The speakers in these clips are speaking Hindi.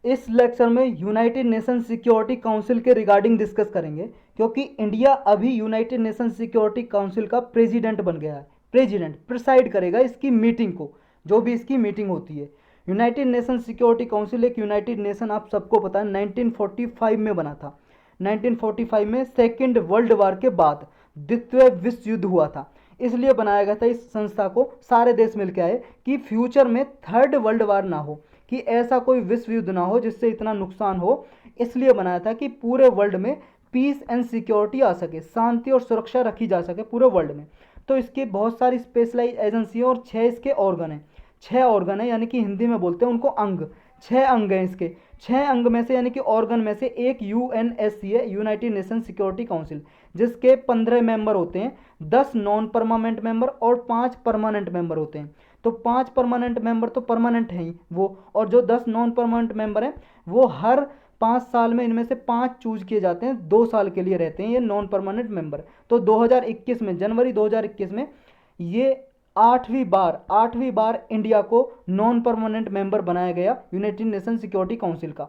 इस लेक्चर में यूनाइटेड नेशन सिक्योरिटी काउंसिल के रिगार्डिंग डिस्कस करेंगे, क्योंकि इंडिया अभी यूनाइटेड नेशन सिक्योरिटी काउंसिल का प्रेसिडेंट बन गया है। प्रेसिडेंट प्रिसाइड करेगा इसकी मीटिंग को, जो भी इसकी मीटिंग होती है। यूनाइटेड नेशन सिक्योरिटी काउंसिल एक यूनाइटेड नेशन, आप सबको पता है, 1945 में बना था। 1945 में सेकेंड वर्ल्ड वार के बाद द्वितीय विश्व युद्ध हुआ था, इसलिए बनाया गया था इस संस्था को। सारे देश मिलकर आए कि फ्यूचर में थर्ड वर्ल्ड वार ना हो, कि ऐसा कोई विश्व युद्ध ना हो जिससे इतना नुकसान हो। इसलिए बनाया था कि पूरे वर्ल्ड में पीस एंड सिक्योरिटी आ सके, शांति और सुरक्षा रखी जा सके पूरे वर्ल्ड में। तो इसकी बहुत सारी स्पेशलाइज एजेंसी है और 6 इसके ऑर्गन हैं। 6 ऑर्गन है, यानी कि हिंदी में बोलते हैं उनको अंग। 6 अंग हैं इसके। 6 अंग में से यानी कि ऑर्गन में से एक यूएनएससी है, यूनाइटेड नेशन सिक्योरिटी काउंसिल, जिसके 15 मेंबर होते हैं, 10 नॉन परमानेंट मेंबर और 5 परमानेंट मेंबर होते हैं। तो 5 परमानेंट मेंबर तो परमानेंट हैं ही वो, और जो 10 नॉन परमानेंट मेंबर हैं वो हर 5 साल में इनमें से 5 चूज किए जाते हैं, 2 साल के लिए रहते हैं ये नॉन परमानेंट मेंबर। तो 2021 में, जनवरी 2021 में ये आठवीं बार इंडिया को नॉन परमानेंट मेंबर बनाया गया यूनाइटेड नेशन सिक्योरिटी काउंसिल का।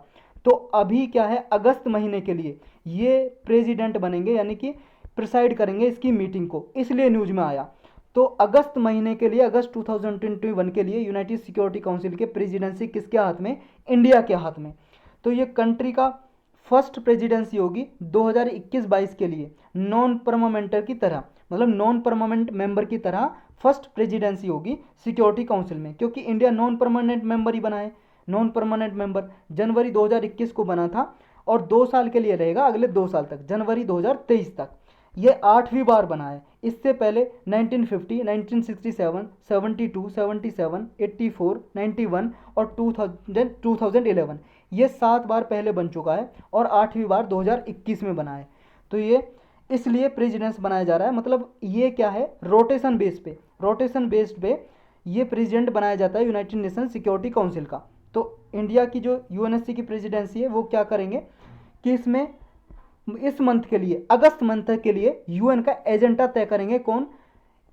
तो अभी क्या है, अगस्त महीने के लिए ये प्रेसिडेंट बनेंगे, यानी कि प्रिसाइड करेंगे इसकी मीटिंग को, इसलिए न्यूज में आया। तो अगस्त महीने के लिए, अगस्त 2021 के लिए यूनाइटेड सिक्योरिटी काउंसिल के प्रेसिडेंसी किसके हाथ में? इंडिया के हाथ में। तो ये कंट्री का फर्स्ट प्रेसिडेंसी होगी 2021-22 के लिए, नॉन परमानेंटर की तरह, मतलब नॉन परमानेंट मेंबर की तरह फर्स्ट प्रेसिडेंसी होगी सिक्योरिटी काउंसिल में, क्योंकि इंडिया नॉन परमानेंट मेंबर ही बना है। नॉन परमानेंट मेंबर जनवरी 2021 को बना था और 2 साल के लिए रहेगा, अगले 2 साल तक, जनवरी 2023 तक। ये 8वीं बार बना है। इससे पहले 1950, 1967, 72, 77, 84, 91 और 2011, ये 7 बार पहले बन चुका है और 8वीं बार 2021 में बना है। तो ये इसलिए प्रेसिडेंस बनाया जा रहा है, मतलब ये क्या है, रोटेशन बेस पे, रोटेशन बेस्ड पे ये प्रेसिडेंट बनाया जाता है यूनाइटेड नेशन सिक्योरिटी काउंसिल का। तो इंडिया की जो यूएनएससी की प्रेसिडेंसी है वो क्या करेंगे कि इसमें इस मंथ के लिए, अगस्त मंथ के लिए यूएन का एजेंडा तय करेंगे। कौन?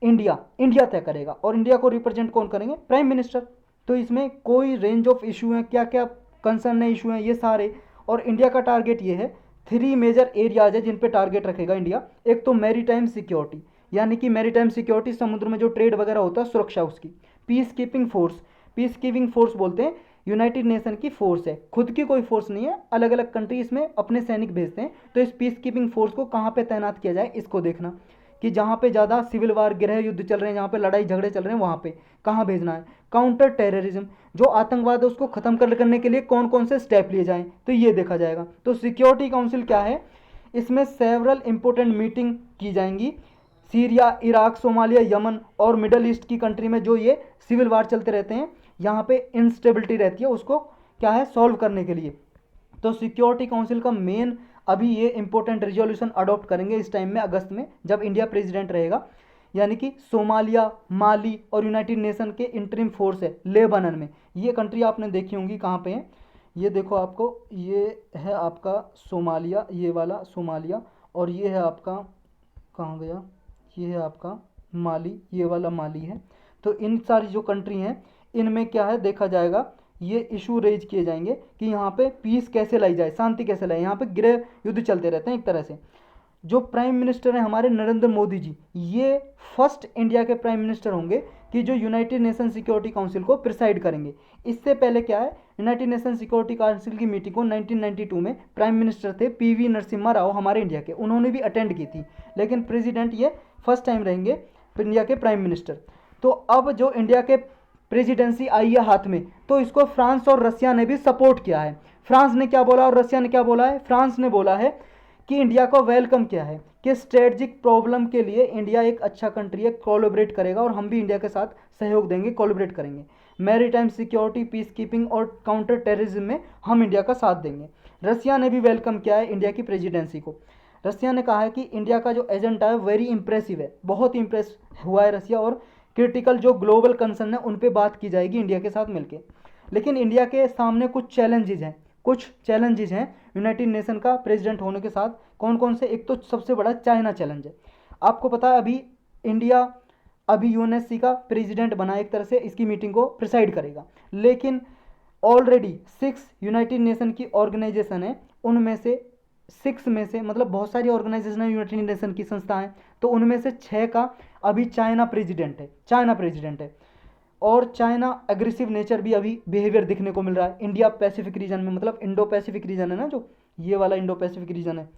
इंडिया। इंडिया तय करेगा, और इंडिया को रिप्रेजेंट कौन करेंगे? Prime minister. तो इसमें कोई रेंज ऑफ इशू हैं, क्या क्या कंसर्न इशू हैं, ये सारे। और इंडिया का टारगेट ये है, 3 मेजर एरियाज है जिन पे टारगेट रखेगा इंडिया। एक तो मैरीटाइम सिक्योरिटी, यानी कि मैरीटाइम सिक्योरिटी, समुद्र में जो ट्रेड वगैरह होता है सुरक्षा उसकी। Peace keeping force, peace keeping force बोलते हैं यूनाइटेड नेशन की फोर्स है, खुद की कोई फोर्स नहीं है, अलग अलग कंट्री इसमें अपने सैनिक भेजते हैं। तो इस पीस कीपिंग फोर्स को कहाँ पे तैनात किया जाए, इसको देखना कि जहाँ पे ज़्यादा सिविल वार, गृह युद्ध चल रहे हैं, जहाँ पे लड़ाई झगड़े चल रहे हैं, वहाँ पे कहाँ भेजना है। काउंटर टेररिज्म, जो आतंकवाद है उसको खत्म करने के लिए कौन कौन से स्टेप लिए जाएं, तो ये देखा जाएगा। तो सिक्योरिटी काउंसिल क्या है, इसमें सेवरल इंपॉर्टेंट मीटिंग की जाएंगी। सीरिया, इराक, सोमालिया, यमन और मिडल ईस्ट की कंट्री में जो ये सिविल वार चलते रहते हैं, यहाँ पे इंस्टेबिलिटी रहती है, उसको क्या है, सॉल्व करने के लिए। तो सिक्योरिटी काउंसिल का मेन अभी ये इंपॉर्टेंट रिजोल्यूशन अडॉप्ट करेंगे इस टाइम में, अगस्त में, जब इंडिया प्रेसिडेंट रहेगा। यानी कि सोमालिया, माली और यूनाइटेड नेशन के इंटरिम फोर्स है लेबनान में। ये कंट्री आपने देखी होंगी कहाँ पे है, ये देखो आपको, ये है आपका सोमालिया, ये वाला सोमालिया, और ये है आपका, कहाँ गया, ये है आपका माली, ये वाला माली है। तो इन सारी जो कंट्री हैं इनमें क्या है देखा जाएगा, ये इशू रेज किए जाएंगे कि यहाँ पे पीस कैसे लाई जाए, शांति कैसे लाए। यहाँ पे गृह युद्ध चलते रहते हैं एक तरह से। जो प्राइम मिनिस्टर हैं हमारे नरेंद्र मोदी जी, ये फर्स्ट इंडिया के प्राइम मिनिस्टर होंगे कि जो यूनाइटेड नेशन सिक्योरिटी काउंसिल को प्रिसाइड करेंगे। इससे पहले क्या है, यूनाइटेड नेशन सिक्योरिटी काउंसिल की मीटिंग को 1992 में प्राइम मिनिस्टर थे पीवी नरसिम्हा राव हमारे इंडिया के, उन्होंने भी अटेंड की थी। लेकिन प्रेसिडेंट ये फर्स्ट टाइम रहेंगे इंडिया के प्राइम मिनिस्टर। तो अब जो इंडिया के प्रेसिडेंसी आई है हाथ में, तो इसको फ्रांस और रसिया ने भी सपोर्ट किया है। फ्रांस ने क्या बोला और रसिया ने क्या बोला है? फ्रांस ने बोला है कि इंडिया को वेलकम किया है कि स्ट्रेटजिक प्रॉब्लम के लिए इंडिया एक अच्छा कंट्री है, कोलैबोरेट करेगा और हम भी इंडिया के साथ सहयोग देंगे, कोलैबोरेट करेंगे। मैरीटाइम सिक्योरिटी, पीस कीपिंग और काउंटर टेररिज्म में हम इंडिया का साथ देंगे। रसिया ने भी वेलकम किया है इंडिया की प्रेसिडेंसी को। रसिया ने कहा है कि इंडिया का जो एजेंडा है वेरी इंप्रेसिव है, बहुत इंप्रेस हुआ है रसिया, और क्रिटिकल जो ग्लोबल कंसर्न है उन पे बात की जाएगी इंडिया के साथ मिलके। लेकिन इंडिया के सामने कुछ चैलेंजेस हैं यूनाइटेड नेशन का प्रेसिडेंट होने के साथ। कौन कौन से? एक तो सबसे बड़ा चाइना चैलेंज है। आपको पता है अभी इंडिया अभी यूएनएससी का प्रेसिडेंट बना, एक तरह से इसकी मीटिंग को प्रिसाइड करेगा। लेकिन ऑलरेडी 6 यूनाइटेड नेशन की ऑर्गेनाइजेशन है, उनमें से 6 में से मतलब बहुत सारी ऑर्गेनाइजेशन है यूनाइटेड नेशन की संस्था है, तो उनमें से 6 का अभी चाइना प्रेसिडेंट है, चाइना प्रेसिडेंट है। और चाइना एग्रेसिव नेचर भी अभी बिहेवियर दिखने को मिल रहा है इंडिया पैसिफिक रीजन में, मतलब इंडो पैसिफिक रीजन है ना, जो ये वाला इंडो पैसिफिक रीजन है,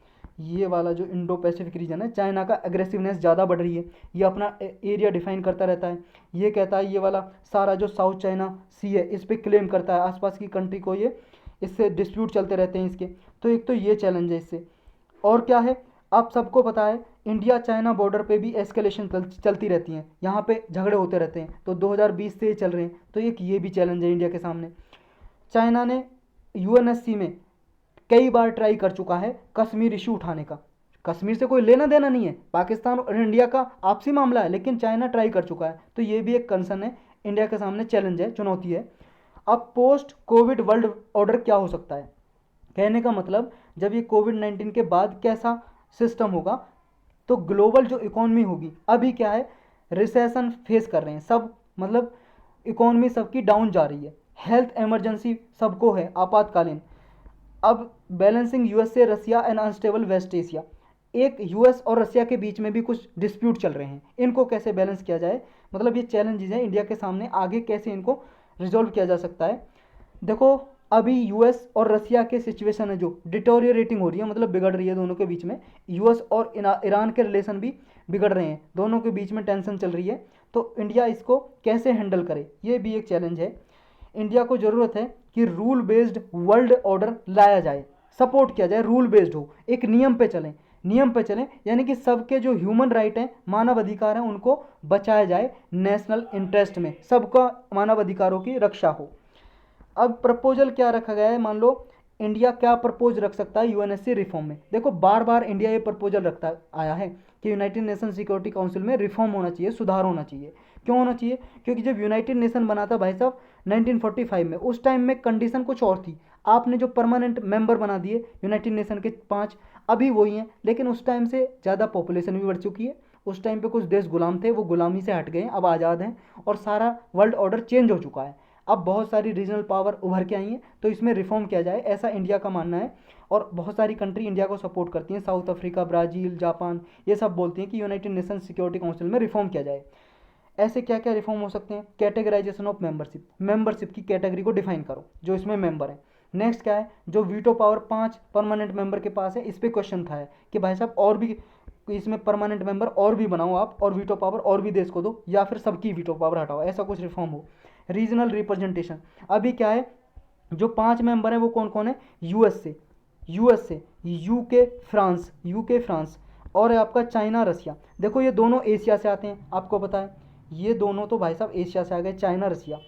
ये वाला जो इंडो पैसिफिक रीजन है, चाइना का एग्रेसिवनेस ज़्यादा बढ़ रही है। ये अपना एरिया डिफाइन करता रहता है, ये कहता है ये वाला सारा जो साउथ चाइना सी है इस पर क्लेम करता है आसपास की कंट्री को, ये इससे डिस्प्यूट चलते रहते हैं इसके। तो एक तो ये चैलेंज है इससे। और क्या है, आप सबको पता है इंडिया चाइना बॉर्डर पे भी एस्केलेशन चलती रहती हैं, यहाँ पे झगड़े होते रहते हैं, तो 2020 से ये चल रहे हैं। तो एक ये भी चैलेंज है इंडिया के सामने। चाइना ने यूएनएससी में कई बार ट्राई कर चुका है कश्मीर इशू उठाने का, कश्मीर से कोई लेना देना नहीं है, पाकिस्तान और इंडिया का आपसी मामला है, लेकिन चाइना ट्राई कर चुका है। तो ये भी एक कंसर्न है इंडिया के सामने, चैलेंज है, चुनौती है। अब पोस्ट कोविड वर्ल्ड ऑर्डर क्या हो सकता है, कहने का मतलब जब ये कोविड-19 के बाद कैसा सिस्टम होगा, तो ग्लोबल जो इकोनॉमी होगी, अभी क्या है रिसेशन फेस कर रहे हैं सब, मतलब इकोनॉमी सबकी डाउन जा रही है, हेल्थ इमरजेंसी सबको है आपातकालीन। अब balancing USA Russia and unstable West Asia, एक यूएस और रसिया के बीच में भी कुछ डिस्प्यूट चल रहे हैं, इनको कैसे बैलेंस किया जाए, मतलब ये चैलेंजेस हैं इंडिया के सामने, आगे कैसे इनको रिजॉल्व किया जा सकता है। देखो अभी यूएस और रसिया के सिचुएशन है जो डिटोरिएटिंग हो रही है, मतलब बिगड़ रही है दोनों के बीच में, यूएस और ईरान के रिलेशन भी बिगड़ रहे हैं, दोनों के बीच में टेंशन चल रही है। तो इंडिया इसको कैसे हैंडल करे, ये भी एक चैलेंज है। इंडिया को ज़रूरत है कि रूल बेस्ड वर्ल्ड ऑर्डर लाया जाए, सपोर्ट किया जाए, रूल बेस्ड हो, एक नियम पे चलें, नियम पे चलें, यानी कि सबके जो ह्यूमन राइट हैं, मानव अधिकार हैं, उनको बचाया जाए, नेशनल इंटरेस्ट में सबका मानव अधिकारों की रक्षा हो। अब प्रपोजल क्या रखा गया है, मान लो इंडिया क्या प्रपोज रख सकता है यूएनएससी रिफॉर्म में। देखो बार बार इंडिया ये प्रपोजल रखता आया है कि यूनाइटेड नेशन सिक्योरिटी काउंसिल में रिफॉर्म होना चाहिए, सुधार होना चाहिए। क्यों होना चाहिए, क्योंकि जब यूनाइटेड नेशन बना था भाई साहब 1945 में, उस टाइम में कंडीशन कुछ और थी। आपने जो परमानेंट मेंबर बना दिए यूनाइटेड नेशन के 5, अभी वही हैं, लेकिन उस टाइम से ज़्यादा पॉपुलेशन भी बढ़ चुकी है। उस टाइम पे कुछ देश गुलाम थे, वो गुलामी से हट गए, अब आज़ाद हैं, और सारा वर्ल्ड ऑर्डर चेंज हो चुका है। अब बहुत सारी रीजनल पावर उभर के आई हैं, तो इसमें रिफॉर्म किया जाए, ऐसा इंडिया का मानना है। और बहुत सारी कंट्री इंडिया को सपोर्ट करती हैं, साउथ अफ्रीका, ब्राज़ील, जापान, ये सब बोलती हैं कि यूनाइटेड नेशन सिक्योरिटी काउंसिल में रिफॉर्म किया जाए। ऐसे क्या क्या रिफॉर्म हो सकते हैं, कैटेगराइजेशन ऑफ मेंबरशिप, मेंबरशिप की कैटेगरी को डिफाइन करो जो इसमें मेंबर है। नेक्स्ट क्या है, जो वीटो पावर 5 परमानेंट मेंबर के पास है, इस पर क्वेश्चन था है कि भाई साहब और भी इसमें परमानेंट मेंबर और भी बनाओ आप, और वीटो पावर और भी देश को दो, या फिर सबकी वीटो पावर हटाओ, ऐसा कुछ रिफॉर्म हो। रीजनल रिप्रेजेंटेशन, अभी क्या है, जो 5 मेंबर हैं वो कौन कौन है, यूएसए, यूके फ्रांस, और है आपका चाइना रसिया। देखो ये दोनों एशिया से आते हैं, आपको पता है, ये दोनों तो भाई साहब एशिया से आ गए, चाइना रसिया,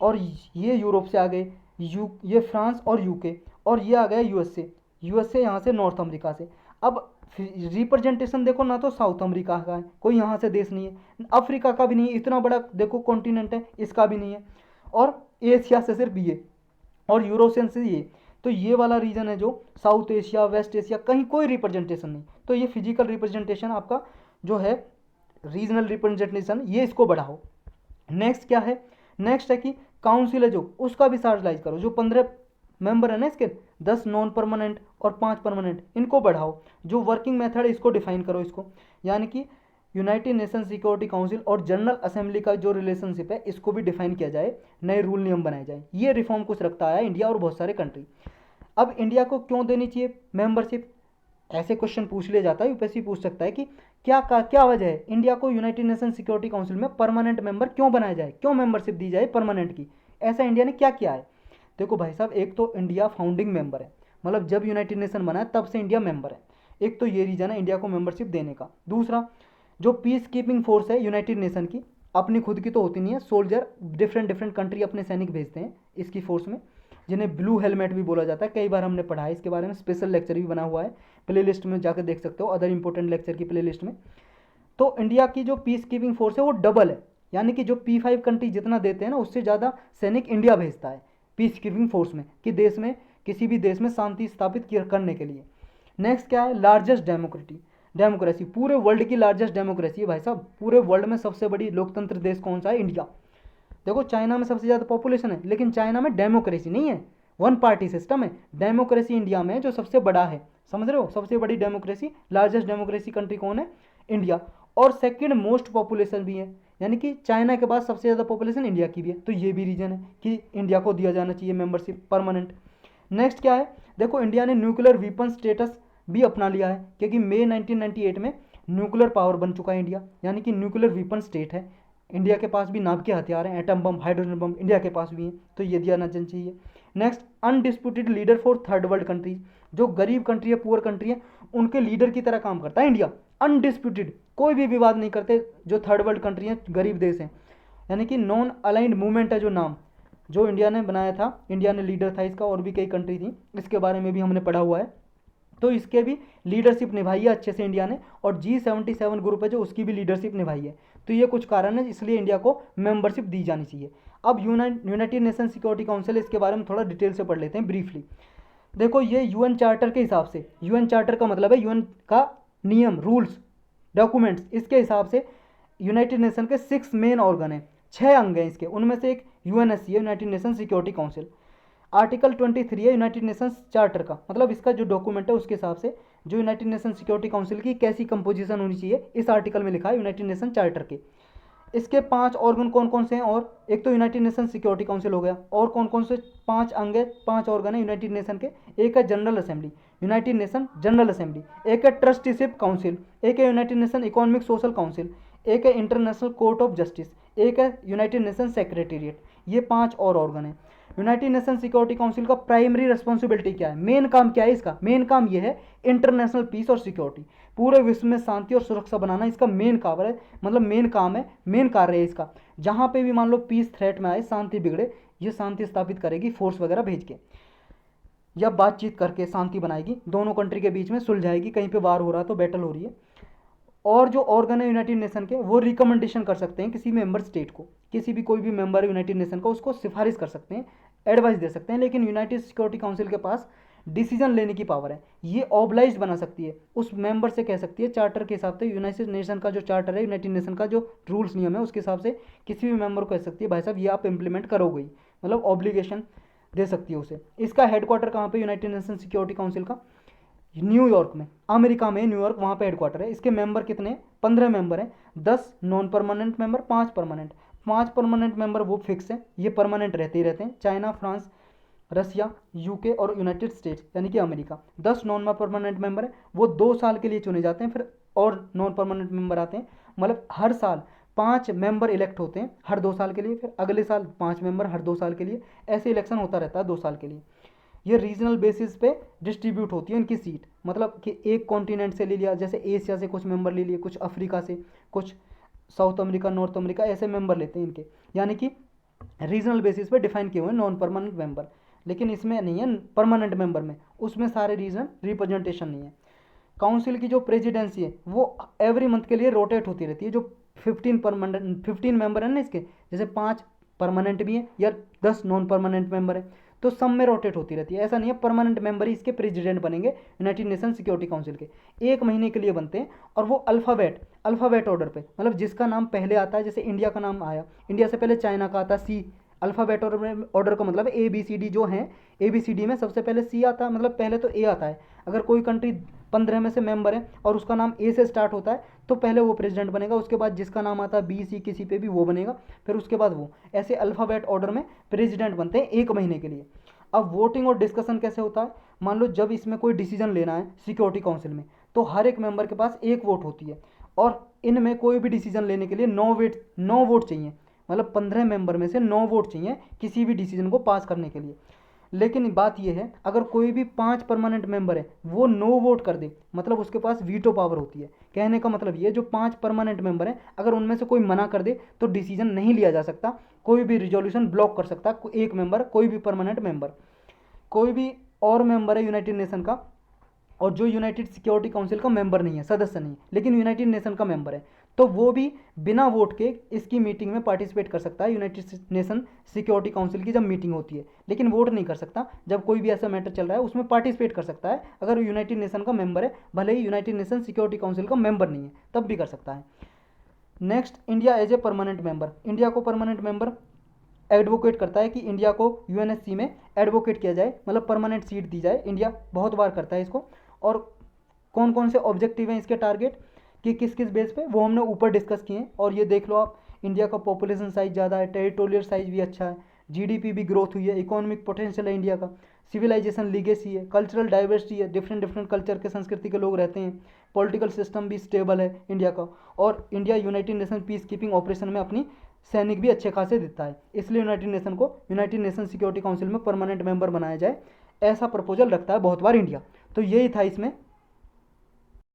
और ये यूरोप से आ गए, ये फ्रांस और यूके, और ये आ गया यूएसए यहाँ से नॉर्थ अमेरिका से। अब रिप्रेजेंटेशन देखो ना, तो साउथ अमेरिका का है, कोई यहाँ से देश नहीं है, अफ्रीका का भी नहीं है, इतना बड़ा देखो कॉन्टिनेंट है, इसका भी नहीं है, और एशिया से सिर्फ ये, और यूरोसियन से ये। तो ये वाला रीजन है जो साउथ एशिया, वेस्ट एशिया, कहीं कोई रिप्रेजेंटेशन नहीं। तो ये फिजिकल रिप्रेजेंटेशन आपका जो है रीजनल रिप्रेजेंटेशन, ये इसको बढ़ाओ। नेक्स्ट क्या है, नेक्स्ट है कि काउंसिल है जो, उसका भी चार्जलाइज करो, जो 15 मेंबर है ना इसके, 10 नॉन परमानेंट और 5 परमानेंट, इनको बढ़ाओ। जो वर्किंग मेथड है इसको डिफाइन करो इसको, यानी कि यूनाइटेड नेशन सिक्योरिटी काउंसिल और जनरल असेंबली का जो रिलेशनशिप है इसको भी डिफाइन किया जाए, नए रूल नियम बनाए जाए। ये रिफॉर्म कुछ रखता है इंडिया और बहुत सारे कंट्री। अब इंडिया को क्यों देनी चाहिए मेंबरशिप, ऐसे क्वेश्चन पूछ लिया जाता है, यूपीएससी पूछ सकता है कि क्या वजह है इंडिया को यूनाइटेड नेशन सिक्योरिटी काउंसिल में परमानेंट मेंबर क्यों बनाया जाए, क्यों मेंबरशिप दी जाए परमानेंट की, ऐसा इंडिया ने क्या किया है। देखो भाई साहब, एक तो इंडिया फाउंडिंग मेंबर है, मतलब जब यूनाइटेड नेशन बना है तब से इंडिया मेंबर है, एक तो ये रीज़न है इंडिया को मेंबरशिप देने का। दूसरा, जो पीस कीपिंग फोर्स है यूनाइटेड नेशन की, अपनी खुद की तो होती नहीं है, सोल्जर डिफरेंट कंट्री अपने सैनिक भेजते हैं इसकी फोर्स में, जिन्हें ब्लू हेलमेट भी बोला जाता है। कई बार हमने पढ़ा है इसके बारे में, स्पेशल लेक्चर भी बना हुआ है, प्ले लिस्ट में जाकर देख सकते हो, अदर इंपॉर्टेंट लेक्चर की प्ले लिस्ट में। तो इंडिया की जो पीस कीपिंग फोर्स है वो डबल है, यानी कि जो P5 कंट्री जितना देते हैं ना, उससे ज़्यादा सैनिक इंडिया भेजता है पीस कीपिंग फोर्स में, कि देश में किसी भी देश में शांति स्थापित करने के लिए। नेक्स्ट क्या है, लार्जेस्ट डेमोक्रेसी, पूरे वर्ल्ड की लार्जेस्ट डेमोक्रेसी है भाई साहब, पूरे वर्ल्ड में सबसे बड़ी लोकतंत्र देश कौन सा है, इंडिया। देखो चाइना में सबसे ज़्यादा पॉपुलेशन है, लेकिन चाइना में डेमोक्रेसी नहीं है, वन पार्टी सिस्टम है। डेमोक्रेसी इंडिया में जो सबसे बड़ा है, समझ रहे हो, सबसे बड़ी डेमोक्रेसी, लार्जेस्ट डेमोक्रेसी कंट्री कौन है? इंडिया। और सेकंड मोस्ट पॉपुलेशन भी है, यानी कि चाइना के बाद सबसे ज़्यादा पॉपुलेशन इंडिया की भी है। तो ये भी रीजन है कि इंडिया को दिया जाना चाहिए मेंबरशिप परमानेंट। नेक्स्ट क्या है, देखो इंडिया ने न्यूक्लियर वीपन स्टेटस भी अपना लिया है, क्योंकि मई 1998 में न्यूक्लियर पावर बन चुका है इंडिया, यानी कि न्यूक्लियर वीपन स्टेट है। इंडिया के पास भी नाभ के हथियार हैं, atom bomb, hydrogen bomb India के पास भी हैं, तो ये दिया जाना चाहिए। Next, undisputed leader for third world countries, जो गरीब कंट्री है, पुअर कंट्री है, उनके लीडर की तरह काम करता है इंडिया। अनडिस्प्यूटेड, कोई भी विवाद नहीं करते जो थर्ड वर्ल्ड कंट्री हैं, गरीब देश हैं। यानी कि नॉन अलाइंड मूवमेंट है जो नाम, जो इंडिया ने बनाया था, इंडिया ने लीडर था इसका, और भी कई कंट्री थी, इसके बारे में भी हमने पढ़ा हुआ है। तो इसके भी लीडरशिप निभाई है अच्छे से इंडिया ने, और G77 ग्रुप है जो उसकी भी लीडरशिप निभाई है। तो ये कुछ कारण है, इसलिए इंडिया को मेंबरशिप दी जानी चाहिए। अब यूनाइटेड नेशन सिक्योरिटी काउंसिल, इसके बारे में थोड़ा डिटेल से पढ़ लेते हैं ब्रीफली। देखो ये यूएन चार्टर के हिसाब से, यूएन चार्टर का मतलब है यूएन का नियम, रूल्स, डॉक्यूमेंट्स, इसके हिसाब से यूनाइटेड नेशन के 6 मेन ऑर्गन हैं, 6 अंग हैं इसके, उनमें से एक यूएनएससी है, United Nation Security council. Article 23 है यूनाइटेड नेशंस चार्टर का, मतलब इसका जो डॉक्यूमेंट है उसके हिसाब से जो यूनाइटेड नेशन सिक्योरिटी काउंसिल की कैसी कंपोजिशन होनी चाहिए, इस आर्टिकल में लिखा है यूनाइटेड नेशन चार्टर के। इसके 5 ऑर्गन कौन कौन से हैं, और एक तो यूनाइटेड नेशन सिक्योरिटी काउंसिल हो गया, और कौन कौन से 5 अंग है, 5 ऑर्गन है यूनाइटेड नेशन के। एक है general assembly, United nation general assembly. एक है ट्रस्टीशिप काउंसिल। एक है United nation economic social council. एक है इंटरनेशनल कोर्ट ऑफ जस्टिस। एक है यूनाइटेड नेशन सेक्रेटेरिएट। ये 5 और ऑर्गन है। यूनाइटेड नेशन सिक्योरिटी काउंसिल का प्राइमरी रिस्पॉन्सिबिलिटी क्या है, मेन काम क्या है इसका? मेन काम ये है इंटरनेशनल पीस और सिक्योरिटी, पूरे विश्व में शांति और सुरक्षा बनाना इसका मेन काम है, मतलब मेन काम है, मेन कार्य है इसका। जहाँ पे भी मान लो पीस थ्रेट में आए, शांति बिगड़े, ये शांति स्थापित करेगी फोर्स वगैरह भेज के, या बातचीत करके शांति बनाएगी, दोनों कंट्री के बीच में सुलझाएगी, कहीं पे वार हो रहा है तो बैटल हो रही है। और जो ऑर्गन है यूनाइटेड नेशन के, वो रिकमेंडेशन कर सकते हैं किसी मेंबर स्टेट को, किसी भी कोई भी मेंबर है यूनाइटेड नेशन का, उसको सिफारिश कर सकते हैं, एडवाइस दे सकते हैं। लेकिन यूनाइटेड सिक्योरिटी काउंसिल के पास डिसीजन लेने की पावर है, ये ऑब्लाइज्ड बना सकती है, उस मेंबर से कह सकती है चार्टर के हिसाब से, यूनाइटेड नेशन का जो चार्टर है, यूनाइटेड नेशन का जो रूल्स नियम है उसके हिसाब से किसी भी मेंबर को कह सकती है भाई साहब ये आप इंप्लीमेंट करोगे, मतलब ऑब्लिगेशन दे सकती है उसे। इसका हेडक्वार्टर कहाँ पे यूनाइटेड नेशन सिक्योरिटी काउंसिल का? न्यूयॉर्क में, अमेरिका में न्यूयॉर्क, वहाँ पे हेडक्वार्टर है। इसके मेंबर कितने? 15 मेंबर हैं, 10 non permanent member, 5 permanent. 5 permanent member वो फिक्स हैं, ये परमानेंट रहते ही रहते हैं, चाइना, फ्रांस, रसिया, यूके और यूनाइटेड स्टेट्स यानी कि अमेरिका। 10 नॉन परमानेंट मेंबर हैं, वो 2 साल के लिए चुने जाते हैं, फिर और नॉन परमानेंट मेंबर आते हैं, मतलब हर साल 5 मेंबर इलेक्ट होते हैं हर 2 साल के लिए, फिर अगले साल 5 मेंबर हर 2 साल के लिए, ऐसे इलेक्शन होता रहता है 2 साल के लिए। ये रीजनल बेसिस पे डिस्ट्रीब्यूट होती है इनकी सीट, मतलब कि एक कॉन्टिनेंट से ले लिया, जैसे एशिया से कुछ मेंबर ले लिए, कुछ अफ्रीका से, कुछ साउथ अमेरिका, नॉर्थ अमेरिका, ऐसे मेंबर लेते हैं इनके, यानी कि रीजनल बेसिस पे डिफाइन किए हुए नॉन परमानेंट मेंबर। लेकिन इसमें नहीं है परमानेंट मेंबर में, उसमें सारे रीजन रिप्रेजेंटेशन नहीं है। काउंसिल की जो प्रेसिडेंसी है वो एवरी मंथ के लिए रोटेट होती रहती है। जो 15 मेंबर है ना इसके, जैसे 5 परमानेंट भी हैं या 10 नॉन परमानेंट मेंबर है, तो सब में रोटेट होती रहती है। ऐसा नहीं है परमानेंट मेंबर ही इसके प्रेसिडेंट बनेंगे यूनाइटेड नेशन सिक्योरिटी काउंसिल के, 1 महीने के लिए बनते हैं। और वो अल्फ़ाबेट ऑर्डर पे, मतलब जिसका नाम पहले आता है, जैसे इंडिया का नाम आया, इंडिया से पहले चाइना का आता सी, अल्फ़ाबेट ऑर्डर का मतलब ए बी सी डी जो हैं, ए बी सी डी में सबसे पहले सी आता है, मतलब पहले तो ए आता है। अगर कोई कंट्री 15 में से मेंबर है और उसका नाम ए से स्टार्ट होता है तो पहले वो प्रेसिडेंट बनेगा, उसके बाद जिसका नाम आता है बी सी किसी पे भी वो बनेगा, फिर उसके बाद वो, ऐसे अल्फ़ाबेट ऑर्डर में प्रेसिडेंट बनते हैं 1 महीने के लिए। अब वोटिंग और डिस्कशन कैसे होता है? मान लो जब इसमें कोई डिसीजन लेना है सिक्योरिटी काउंसिल में, तो हर एक मेंबर के पास 1 वोट होती है, और इनमें कोई भी डिसीजन लेने के लिए 9 वोट चाहिए, मतलब 15 मेंबर में से 9 वोट चाहिए किसी भी डिसीजन को पास करने के लिए। लेकिन बात यह है, अगर कोई भी 5 परमानेंट मेंबर है वो 9 वोट कर दे, मतलब उसके पास वीटो पावर होती है। कहने का मतलब ये, जो 5 परमानेंट मेंबर हैं अगर उनमें से कोई मना कर दे तो डिसीजन नहीं लिया जा सकता, कोई भी रिजोल्यूशन ब्लॉक कर सकता एक मेंबर, कोई भी परमानेंट मेंबर। कोई भी और मेंबर है यूनाइटेड नेशन का और जो यूनाइटेड सिक्योरिटी काउंसिल का मेंबर नहीं है, सदस्य नहीं है, लेकिन यूनाइटेड नेशन का मेंबर है, तो वो भी बिना वोट के इसकी मीटिंग में पार्टिसिपेट कर सकता है, यूनाइटेड नेशन सिक्योरिटी काउंसिल की जब मीटिंग होती है। लेकिन वोट नहीं कर सकता, जब कोई भी ऐसा मैटर चल रहा है उसमें पार्टिसिपेट कर सकता है अगर यूनाइटेड नेशन का मेंबर है, भले ही यूनाइटेड नेशन सिक्योरिटी काउंसिल का मेंबर नहीं है, तब भी कर सकता है। Next, India as a permanent member. India को परमानेंट मेंबर एडवोकेट करता है कि इंडिया को यूएनएससी में एडवोकेट किया जाए, मतलब परमानेंट सीट दी जाए। इंडिया बहुत बार करता है इसको। और कौन कौन से ऑब्जेक्टिव हैं इसके टारगेट कि किस किस बेस पे, वो हमने ऊपर डिस्कस किए हैं। और ये देख लो आप, इंडिया का पॉपुलेशन साइज ज़्यादा है, टेरिटोरियल साइज भी अच्छा है, जीडीपी भी ग्रोथ हुई है, इकोनॉमिक पोटेंशियल है इंडिया का, सिविलाइजेशन लीगेसी है, कल्चरल डाइवर्सिटी है, डिफरेंट डिफरेंट कल्चर के संस्कृति के लोग रहते हैं, पॉलिटिकल सिस्टम भी स्टेबल है इंडिया का, और India United nation peace keeping operation में अपनी सैनिक भी अच्छे खासे देता है। इसलिए यूनाइटेड नेशन को यूनाइटेड नेशन सिक्योरिटी काउंसिल में परमानेंट मेंबर बनाया जाए, ऐसा प्रपोजल रखता है बहुत बार इंडिया। तो यही था इसमें